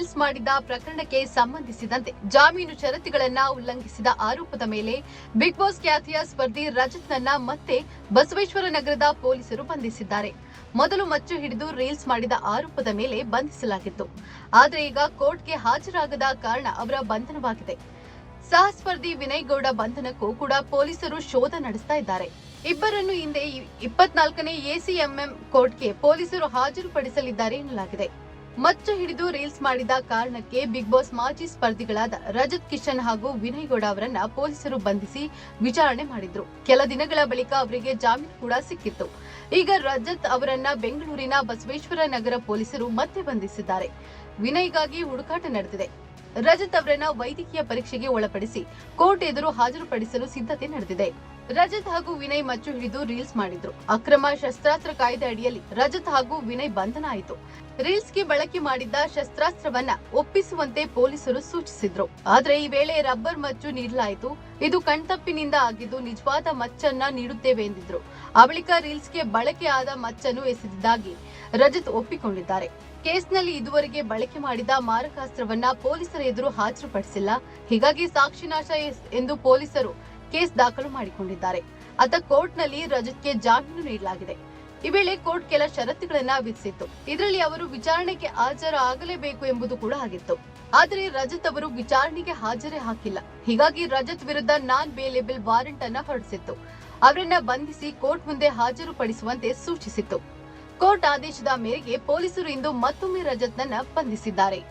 Reels ಮಾಡಿದ ಪ್ರಕರಣಕ್ಕೆ ಸಂಬಂಧಿಸಿದಂತೆ ಜಾಮೀನು ಷರತ್ತುಗಳನ್ನ ಉಲ್ಲಂಘಿಸಿದ ಆರೋಪದ ಮೇಲೆ ಬಿಗ್ ಬಾಸ್ ಖ್ಯಾತಿಯ ಸ್ಪರ್ಧಿ ರಜತ್ನನ್ನ ಮತ್ತೆ ಬಸವೇಶ್ವರ ನಗರದ ಪೊಲೀಸರು ಬಂಧಿಸಿದ್ದಾರೆ. ಮೊದಲು ಮಚ್ಚು ಹಿಡಿದು ರೀಲ್ಸ್ ಮಾಡಿದ ಆರೋಪದ ಮೇಲೆ ಬಂಧಿಸಲಾಗಿತ್ತು. ಆದರೆ ಈಗ ಕೋರ್ಟ್ಗೆ ಹಾಜರಾಗದ ಕಾರಣ ಅವರ ಬಂಧನವಾಗಿದೆ. ಸಹ ಸ್ಪರ್ಧಿ ವಿನಯ್ ಗೌಡ ಬಂಧನಕ್ಕೂ ಕೂಡ ಪೊಲೀಸರು ಶೋಧ ನಡೆಸ್ತಾ ಇದ್ದಾರೆ. ಇಬ್ಬರನ್ನು ಹಿಂದೆ 24ನೇ ಎಸಿಎಂಎಂ ಕೋರ್ಟ್ಗೆ ಪೊಲೀಸರು ಹಾಜರುಪಡಿಸಲಿದ್ದಾರೆ ಎನ್ನಲಾಗಿದೆ. ಮಚ್ಚು ಹಿಡಿದು ರೀಲ್ಸ್ ಮಾಡಿದ ಕಾರಣಕ್ಕೆ ಬಿಗ್ ಬಾಸ್ ಮಾಜಿ ಸ್ಪರ್ಧಿಗಳಾದ ರಜತ್ ಕಿಶನ್ ಹಾಗೂ ವಿನಯ್ ಗೌಡ ಅವರನ್ನ ಪೊಲೀಸರು ಬಂಧಿಸಿ ವಿಚಾರಣೆ ಮಾಡಿದ್ರು. ಕೆಲ ದಿನಗಳ ಬಳಿಕ ಅವರಿಗೆ ಜಾಮೀನು ಕೂಡ ಸಿಕ್ಕಿತ್ತು. ಈಗ ರಜತ್ ಅವರನ್ನ ಬೆಂಗಳೂರಿನ ಬಸವೇಶ್ವರ ನಗರ ಪೊಲೀಸರು ಮತ್ತೆ ಬಂಧಿಸಿದ್ದಾರೆ. ವಿನಯ್ಗಾಗಿ ಹುಡುಕಾಟ ನಡೆದಿದೆ. ರಜತ್ ಅವರನ್ನ ವೈದ್ಯಕೀಯ ಪರೀಕ್ಷೆಗೆ ಒಳಪಡಿಸಿ ಕೋರ್ಟ್ ಎದುರು ಹಾಜರುಪಡಿಸಲು ಸಿದ್ಧತೆ ನಡೆದಿದೆ. ರಜತ್ ಹಾಗೂ ವಿನಯ್ ಮಚ್ಚು ಹಿಡಿದು ರೀಲ್ಸ್ ಮಾಡಿದ್ರು. ಅಕ್ರಮ ಶಸ್ತ್ರಾಸ್ತ್ರ ಕಾಯ್ದೆ ಅಡಿಯಲ್ಲಿ ರಜತ್ ಹಾಗೂ ವಿನಯ್ ಬಂಧನ ಆಯಿತು. ರೀಲ್ಸ್ಗೆ ಬಳಕೆ ಮಾಡಿದ್ದ ಶಸ್ತ್ರಾಸ್ತ್ರವನ್ನ ಒಪ್ಪಿಸುವಂತೆ ಪೊಲೀಸರು ಸೂಚಿಸಿದ್ರು. ಆದ್ರೆ ಈ ವೇಳೆ ರಬ್ಬರ್ ಮಚ್ಚು ನೀಡಲಾಯಿತು. ಇದು ಕಣ್ತಪ್ಪಿನಿಂದ ಆಗಿದ್ದು ನಿಜವಾದ ಮಚ್ಚನ್ನ ನೀಡುತ್ತೇವೆ ಎಂದಿದ್ರು. ಆ ಬಳಿಕ ರೀಲ್ಸ್ಗೆ ಬಳಕೆ ಆದ ಮಚ್ಚನ್ನು ಎಸೆದಿದ್ದಾಗಿ ರಜತ್ ಒಪ್ಪಿಕೊಂಡಿದ್ದಾರೆ. ಕೇಸ್ನಲ್ಲಿ ಇದುವರೆಗೆ ಬಳಕೆ ಮಾಡಿದ ಮಾರಕಾಸ್ತ್ರವನ್ನ ಪೊಲೀಸರ ಎದುರು ಹಾಜರುಪಡಿಸಿಲ್ಲ. ಹೀಗಾಗಿ ಸಾಕ್ಷಿನಾಶ ಎಂದು ಪೊಲೀಸರು ಕೇಸ್ ದಾಖಲು ಮಾಡಿಕೊಂಡಿದ್ದಾರೆ. ಅತ್ತ ಕೋರ್ಟ್ನಲ್ಲಿ ರಜತ್ಗೆ ಜಾಮೀನು ನೀಡಲಾಗಿದೆ. ಈ ವೇಳೆ ಕೋರ್ಟ್ ಕೆಲ ಷರತ್ತುಗಳನ್ನ ವಿಧಿಸಿತ್ತು. ಇದರಲ್ಲಿ ಅವರು ವಿಚಾರಣೆಗೆ ಹಾಜರಾಗಲೇಬೇಕು ಎಂಬುದು ಕೂಡ ಆಗಿತ್ತು. ಆದರೆ ರಜತ್ ಅವರು ವಿಚಾರಣೆಗೆ ಹಾಜರೇ ಹಾಕಿಲ್ಲ. ಹೀಗಾಗಿ ರಜತ್ ವಿರುದ್ಧ ನಾನ್ ಬೇಲೇಬಲ್ ವಾರೆಂಟ್ ಅನ್ನ ಹೊರಡಿಸಿತ್ತು. ಅವರನ್ನ ಬಂಧಿಸಿ ಕೋರ್ಟ್ ಮುಂದೆ ಹಾಜರುಪಡಿಸುವಂತೆ ಸೂಚಿಸಿತ್ತು. ಕೋರ್ಟ್ ಆದೇಶದ ಮೇರೆಗೆ ಪೊಲೀಸರು ಇಂದು ಮತ್ತೊಮ್ಮೆ ರಜತ್ನನ್ನ ಬಂಧಿಸಿದ್ದಾರೆ.